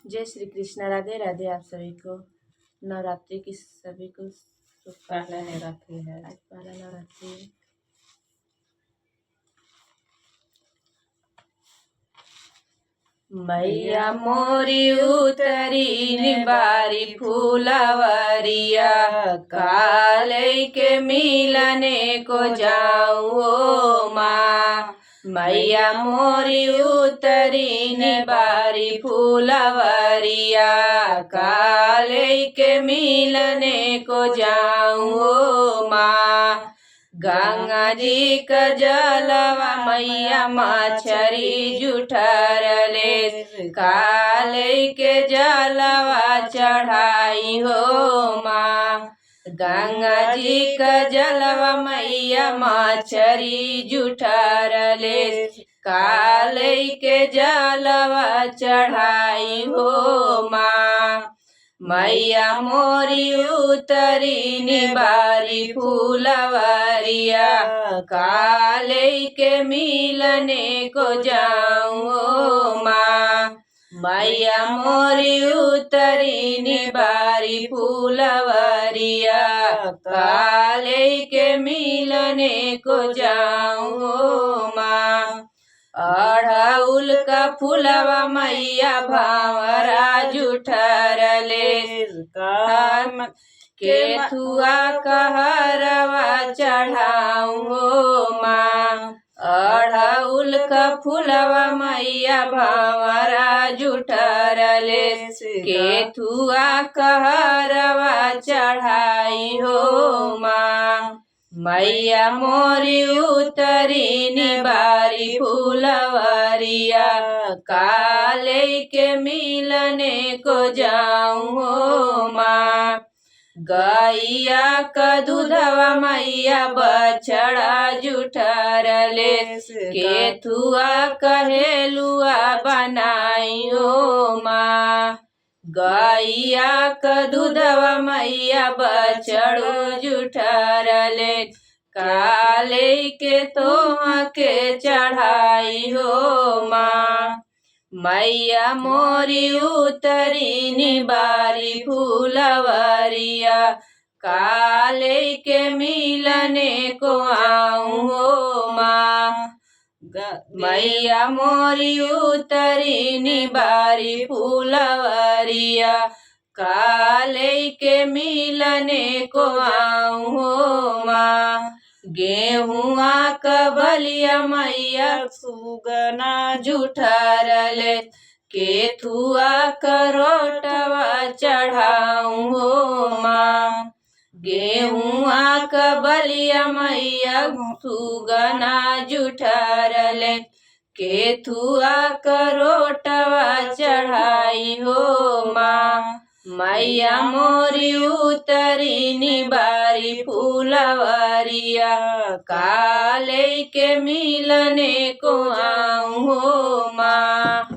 जय श्री कृष्ण। राधे राधे। आप सभी को नवरात्रि की सभी को पहला नवरात्रि है। आज पहला नवरात्रि है। मैया मोरी उतरी निबारी फूलवरिया, काले के मिलने को जाऊँ माँ। मैया मोरी उतरी निबारी फूलवरिया, काले के मिलने को जाऊँ माँ। गंगा जी का जलवा मैया मछरी जुठरले, काले के जलवा चढ़ाई हो माँ। गंगा जी का जलवा मैया मछरी जुठरले, काले के जलवा चढ़ाई हो माँ। मैया मोरी उतरी निबारी फूलवरिया, काले के मिलने को जाऊँ माँ। मैया मोरी उतरी निबारी फूलवरिया, काले के मिलने को जाऊँ माँ। अड़हुल का फूलवा मैया भावरा जुठरले, केथुआ कहरवा चढ़ाऊँ माँ। अड़हुल का फूलवा मैया भावरा जुठरले, केथुआ कहरवा चढ़ाई हो माँ। मैया मोरी उतरी निबारी फूलवरिया, काले के मिलने को जाऊँ माँ। गैया का दूधवा मैया बछड़ा जुठरले, केथुआ कहेलुआ बनाइयो माँ। गैया का दूधवा मैया बछड़ो जुठरले, काले के तोह के चढ़ाई हो माँ। मैया मोरी उतरी निबारी फूलवरिया, काले के मिलने को आऊँ हो माँ। मैया मोरी उतरी निबारी फूलवरिया, काले के मिलने को आऊँ हो माँ। गेहुआ का बलिया मैया सुगना जुठरले, केथुआ का रोटवा चढ़ाऊँ हो माँ। गेहुआ का बलिया मैया सुगना जुठरले, केथुआ का रोटवा चढ़ाई हो माँ। मैया मोरी उतरी निबारी फूलवरिया, काले के मिलने को आऊँ हो माँ।